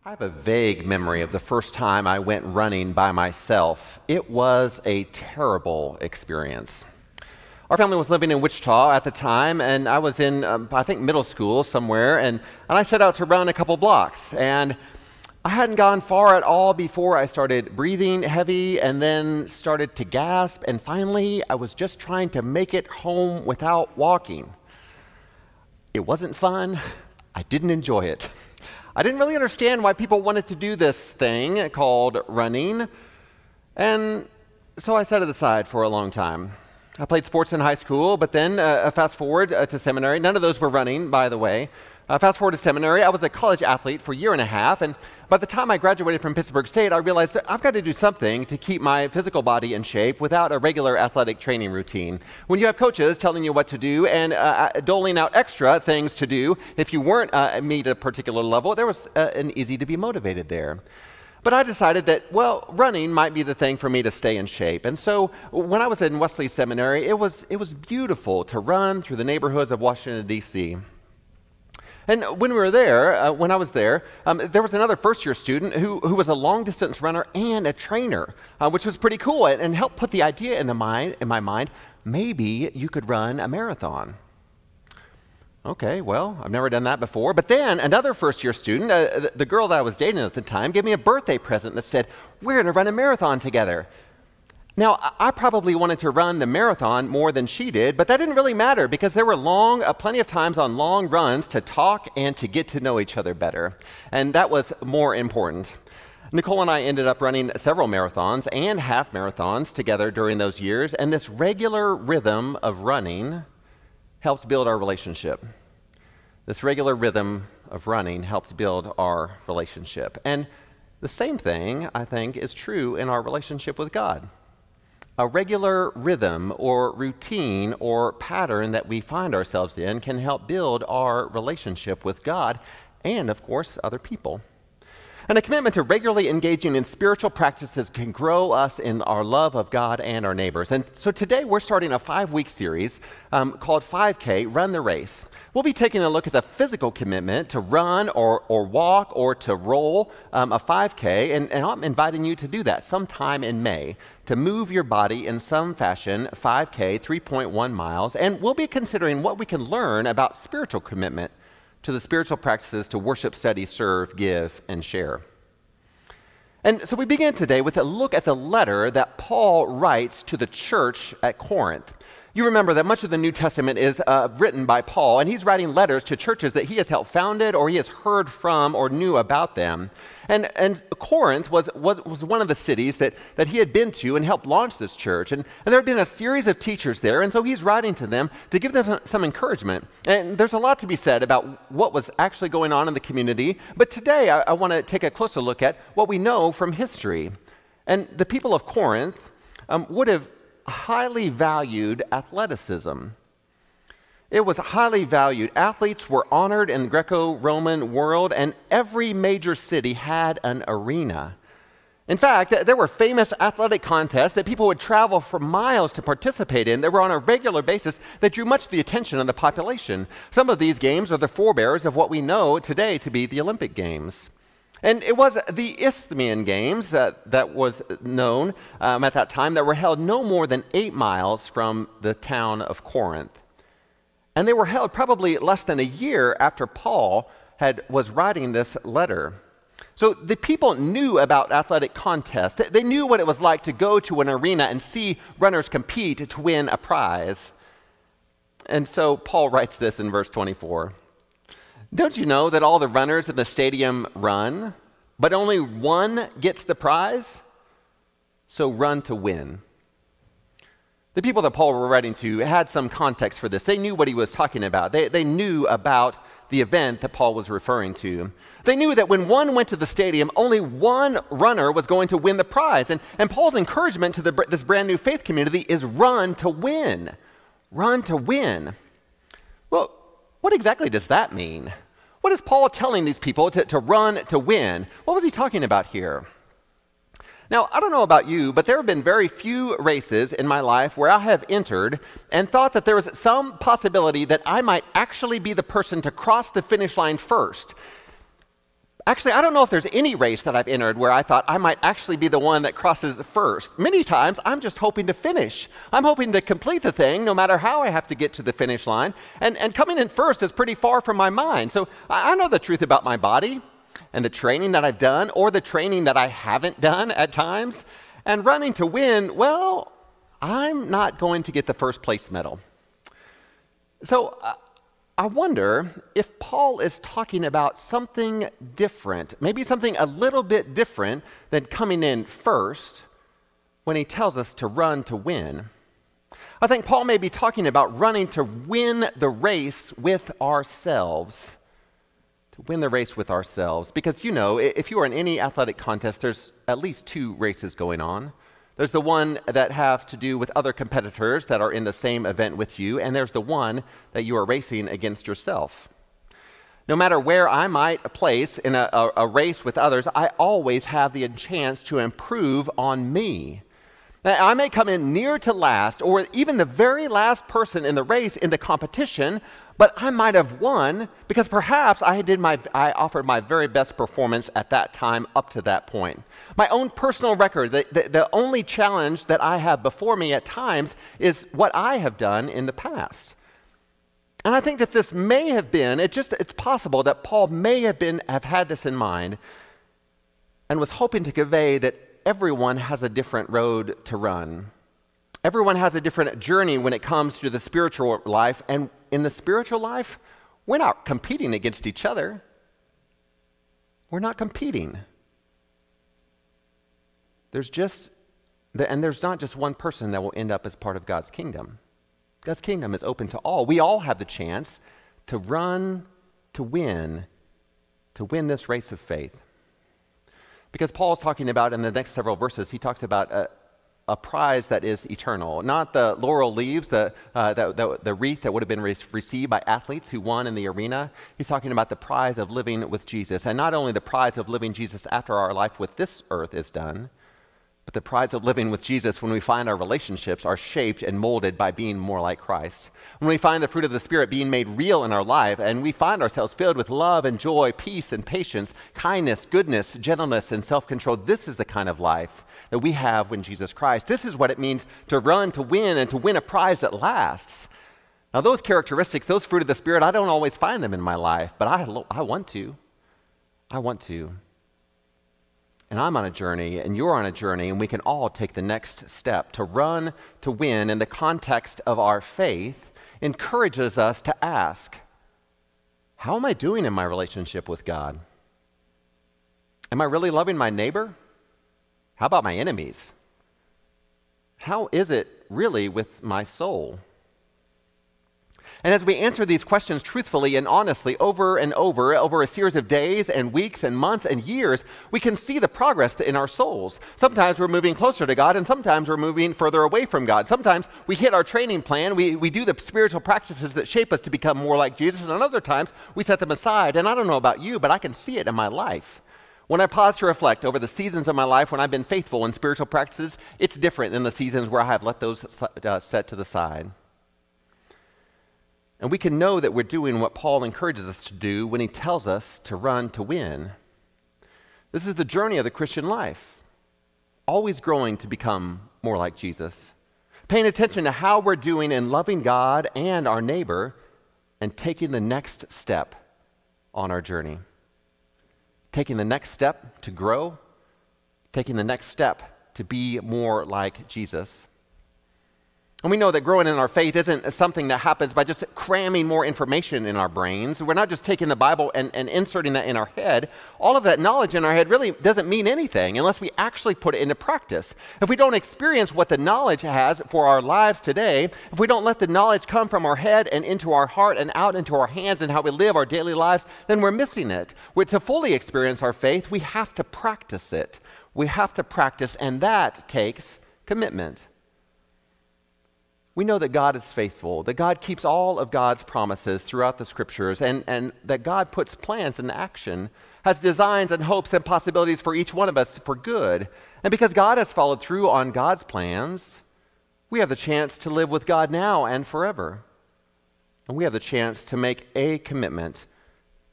I have a vague memory of the first time I went running by myself. It was a terrible experience. Our family was living in Wichita at the time, and I was in, I think, middle school somewhere, and I set out to run a couple blocks. And I hadn't gone far at all before I started breathing heavy and then started to gasp, and finally I was just trying to make it home without walking. It wasn't fun. I didn't enjoy it. I didn't really understand why people wanted to do this thing called running, and so I set it aside for a long time. I played sports in high school, but then fast forward to seminary. None of those were running, by the way. Fast forward to seminary, I was a college athlete for a year and a half, and by the time I graduated from Pittsburgh State, I realized that I've got to do something to keep my physical body in shape without a regular athletic training routine. When you have coaches telling you what to do and doling out extra things to do, if you weren't meet a particular level, there was an easy to be motivated there. But I decided that, well, running might be the thing for me to stay in shape. And so when I was in Wesley Seminary, it was beautiful to run through the neighborhoods of Washington, D.C. And when we were there, when I was there was another first-year student who was a long-distance runner and a trainer, which was pretty cool and helped put the idea in my mind, maybe you could run a marathon. Okay, well, I've never done that before. But then another first-year student, the girl that I was dating at the time, gave me a birthday present that said, "We're going to run a marathon together." Now, I probably wanted to run the marathon more than she did, but that didn't really matter because there were plenty of times on long runs to talk and to get to know each other better. And that was more important. Nicole and I ended up running several marathons and half marathons together during those years, and this regular rhythm of running helps build our relationship. This regular rhythm of running helps build our relationship. And the same thing, I think, is true in our relationship with God. A regular rhythm or routine or pattern that we find ourselves in can help build our relationship with God and, of course, other people. And a commitment to regularly engaging in spiritual practices can grow us in our love of God and our neighbors. And so today we're starting a 5-week series called 5K, Run the Race. We'll be taking a look at the physical commitment to run or walk or to roll a 5K, and I'm inviting you to do that sometime in May, to move your body in some fashion, 5K, 3.1 miles, and we'll be considering what we can learn about spiritual commitment to the spiritual practices to worship, study, serve, give, and share. And so we begin today with a look at the letter that Paul writes to the church at Corinth. You remember that much of the New Testament is written by Paul, and he's writing letters to churches that he has helped founded or he has heard from or knew about them. And Corinth was one of the cities that he had been to and helped launch this church. And there had been a series of teachers there, and so he's writing to them to give them some encouragement. And there's a lot to be said about what was actually going on in the community, but today I want to take a closer look at what we know from history. And the people of Corinth would have highly valued athleticism. It was highly valued. Athletes were honored in the Greco-Roman world, and every major city had an arena. In fact, there were famous athletic contests that people would travel for miles to participate in. They were on a regular basis that drew much the attention of the population. Some of these games are the forebears of what we know today to be the Olympic Games. And it was the Isthmian Games that was known at that time that were held no more than 8 miles from the town of Corinth. And they were held probably less than a year after Paul was writing this letter. So the people knew about athletic contests. They knew what it was like to go to an arena and see runners compete to win a prize. And so Paul writes this in verse 24. "Don't you know that all the runners in the stadium run, but only one gets the prize? So run to win." The people that Paul was writing to had some context for this. They knew what he was talking about. They knew about the event that Paul was referring to. They knew that when one went to the stadium, only one runner was going to win the prize. And Paul's encouragement to this brand new faith community is run to win. Run to win. Well, what exactly does that mean? What is Paul telling these people to run to win? What was he talking about here? Now, I don't know about you, but there have been very few races in my life where I have entered and thought that there was some possibility that I might actually be the person to cross the finish line first. Actually, I don't know if there's any race that I've entered where I thought I might actually be the one that crosses first. Many times, I'm just hoping to finish. I'm hoping to complete the thing, no matter how I have to get to the finish line. And coming in first is pretty far from my mind. So I know the truth about my body and the training that I've done or the training that I haven't done at times. And running to win, well, I'm not going to get the first place medal. So I wonder if Paul is talking about something different, maybe something a little bit different than coming in first when he tells us to run to win. I think Paul may be talking about running to win the race with ourselves. To win the race with ourselves. Because, you know, if you are in any athletic contest, there's at least two races going on. There's the one that have to do with other competitors that are in the same event with you, and there's the one that you are racing against yourself. No matter where I might place in a race with others, I always have the chance to improve on me. Now, I may come in near to last, or even the very last person in the race in the competition, but I might have won because perhaps I offered my very best performance at that time up to that point. My own personal record, the only challenge that I have before me at times is what I have done in the past. And I think that this may have been, it's possible that Paul may have had this in mind and was hoping to convey that everyone has a different road to run. Everyone has a different journey when it comes to the spiritual life. And in the spiritual life, we're not competing against each other. We're not competing. There's not just one person that will end up as part of God's kingdom. God's kingdom is open to all. We all have the chance to run, to win this race of faith. Because Paul's talking about, in the next several verses, he talks about a prize that is eternal. Not the laurel leaves, the wreath that would have been received by athletes who won in the arena. He's talking about the prize of living with Jesus. And not only the prize of living Jesus after our life with this earth is done, but the prize of living with Jesus when we find our relationships are shaped and molded by being more like Christ. When we find the fruit of the Spirit being made real in our life and we find ourselves filled with love and joy, peace and patience, kindness, goodness, gentleness, and self-control, this is the kind of life that we have in Jesus Christ. This is what it means to run, to win, and to win a prize that lasts. Now those characteristics, those fruit of the Spirit, I don't always find them in my life, but I want to. I want to. And I'm on a journey, and you're on a journey, and we can all take the next step. To run, to win, in the context of our faith, encourages us to ask, how am I doing in my relationship with God? Am I really loving my neighbor? How about my enemies? How is it really with my soul? And as we answer these questions truthfully and honestly over and over a series of days and weeks and months and years, we can see the progress in our souls. Sometimes we're moving closer to God, and sometimes we're moving further away from God. Sometimes we hit our training plan, we do the spiritual practices that shape us to become more like Jesus, and other times we set them aside. And I don't know about you, but I can see it in my life. When I pause to reflect over the seasons of my life when I've been faithful in spiritual practices, it's different than the seasons where I have let those set to the side. And we can know that we're doing what Paul encourages us to do when he tells us to run to win. This is the journey of the Christian life, always growing to become more like Jesus, paying attention to how we're doing in loving God and our neighbor, and taking the next step on our journey. Taking the next step to grow, taking the next step to be more like Jesus. And we know that growing in our faith isn't something that happens by just cramming more information in our brains. We're not just taking the Bible and inserting that in our head. All of that knowledge in our head really doesn't mean anything unless we actually put it into practice. If we don't experience what the knowledge has for our lives today, if we don't let the knowledge come from our head and into our heart and out into our hands and how we live our daily lives, then we're missing it. To fully experience our faith, we have to practice it. We have to practice, and that takes commitment. We know that God is faithful, that God keeps all of God's promises throughout the scriptures, and that God puts plans into action, has designs and hopes and possibilities for each one of us for good. And because God has followed through on God's plans, we have the chance to live with God now and forever. And we have the chance to make a commitment,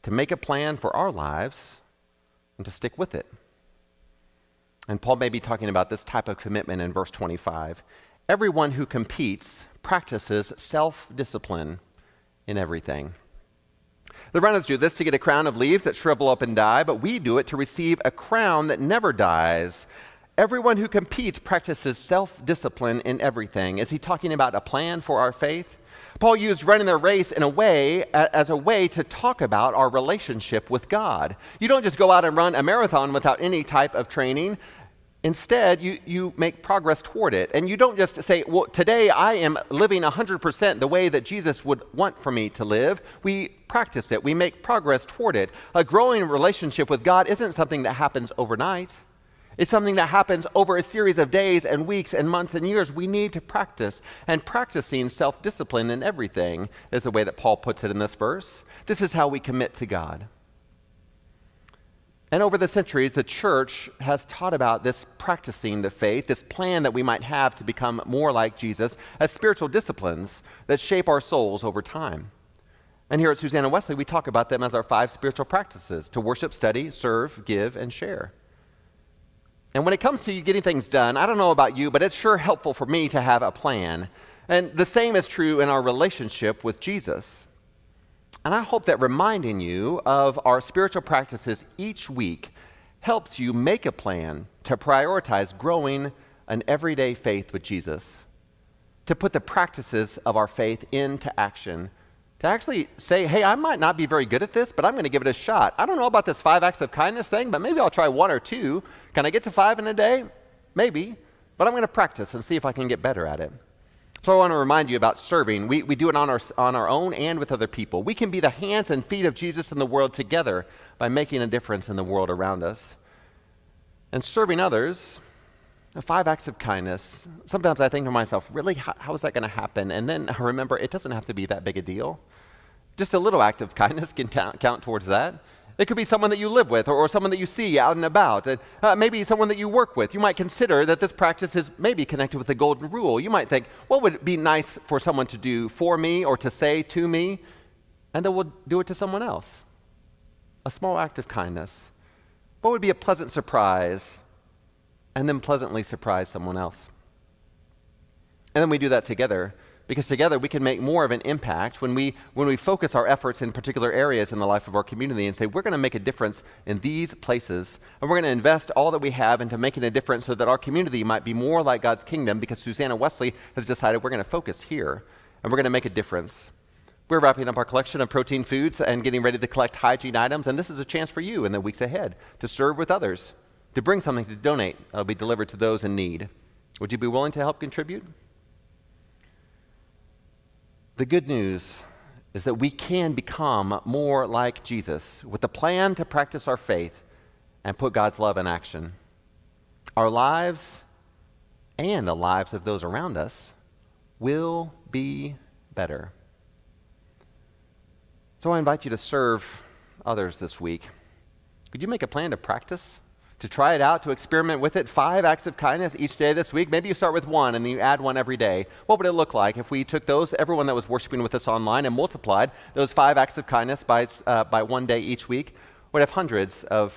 to make a plan for our lives, and to stick with it. And Paul may be talking about this type of commitment in verse 25. Everyone who competes practices self-discipline in everything. The runners do this to get a crown of leaves that shrivel up and die, but we do it to receive a crown that never dies. Everyone who competes practices self-discipline in everything. Is he talking about a plan for our faith? Paul used running the race in a way, as a way to talk about our relationship with God. You don't just go out and run a marathon without any type of training. Instead, you make progress toward it. And you don't just say, well, today I am living 100% the way that Jesus would want for me to live. We practice it. We make progress toward it. A growing relationship with God isn't something that happens overnight. It's something that happens over a series of days and weeks and months and years. We need to practice. And practicing self-discipline in everything is the way that Paul puts it in this verse. This is how we commit to God. And over the centuries, the church has taught about this practicing the faith, this plan that we might have to become more like Jesus, as spiritual disciplines that shape our souls over time. And here at Susanna Wesley, we talk about them as our 5 spiritual practices: to worship, study, serve, give, and share. And when it comes to you getting things done, I don't know about you, but it's sure helpful for me to have a plan. And the same is true in our relationship with Jesus. And I hope that reminding you of our spiritual practices each week helps you make a plan to prioritize growing an everyday faith with Jesus, to put the practices of our faith into action, to actually say, hey, I might not be very good at this, but I'm going to give it a shot. I don't know about this 5 acts of kindness thing, but maybe I'll try 1 or 2. Can I get to 5 in a day? Maybe. But I'm going to practice and see if I can get better at it. So I want to remind you about serving. We do it on our own and with other people. We can be the hands and feet of Jesus in the world together by making a difference in the world around us. And serving others, 5 acts of kindness, sometimes I think to myself, really, how is that going to happen? And then I remember it doesn't have to be that big a deal. Just a little act of kindness can count towards that. It could be someone that you live with or someone that you see out and about. Maybe someone that you work with. You might consider that this practice is maybe connected with the golden rule. You might think, what would it be nice for someone to do for me or to say to me? And then we'll do it to someone else. A small act of kindness. What would be a pleasant surprise? And then pleasantly surprise someone else. And then we do that together, because together we can make more of an impact when we focus our efforts in particular areas in the life of our community and say, we're going to make a difference in these places, and we're going to invest all that we have into making a difference so that our community might be more like God's kingdom, because Susanna Wesley has decided we're going to focus here, and we're going to make a difference. We're wrapping up our collection of protein foods and getting ready to collect hygiene items, and this is a chance for you in the weeks ahead to serve with others, to bring something to donate that'll be delivered to those in need. Would you be willing to help contribute? The good news is that we can become more like Jesus with the plan to practice our faith and put God's love in action. Our lives and the lives of those around us will be better. So I invite you to serve others this week. Could you make a plan to practice? To try it out, to experiment with it? 5 acts of kindness each day this week. Maybe you start with 1 and then you add 1 every day. What would it look like if we took those, everyone that was worshiping with us online, and multiplied those 5 acts of kindness by 1 day each week? We'd have hundreds of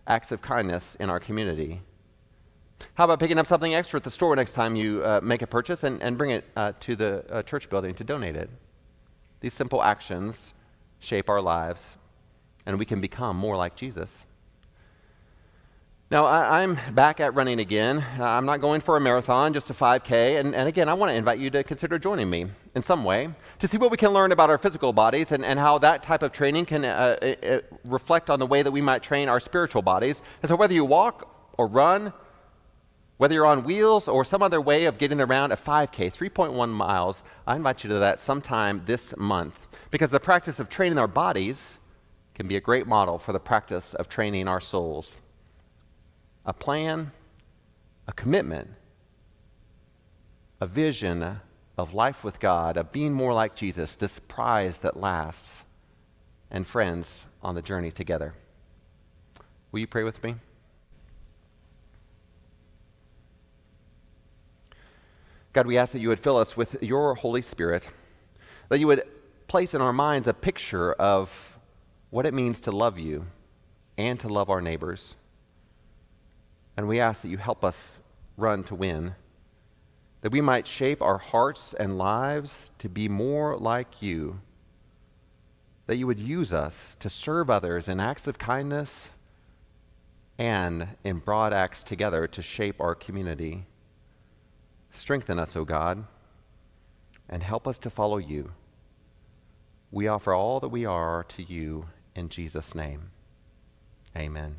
acts of kindness in our community. How about picking up something extra at the store next time you make a purchase and bring it to the church building to donate it? These simple actions shape our lives, and we can become more like Jesus. Now, I'm back at running again. I'm not going for a marathon, just a 5K. And again, I want to invite you to consider joining me in some way to see what we can learn about our physical bodies and how that type of training can reflect on the way that we might train our spiritual bodies. And so whether you walk or run, whether you're on wheels or some other way of getting around a 5K, 3.1 miles, I invite you to that sometime this month, because the practice of training our bodies can be a great model for the practice of training our souls. A plan, a commitment, a vision of life with God, of being more like Jesus, this prize that lasts, and friends on the journey together. Will you pray with me? God, we ask that you would fill us with your Holy Spirit, that you would place in our minds a picture of what it means to love you, and to love our neighbors. And we ask that you help us run to win, that we might shape our hearts and lives to be more like you, that you would use us to serve others in acts of kindness and in broad acts together to shape our community. Strengthen us, O God, and help us to follow you. We offer all that we are to you in Jesus' name. Amen.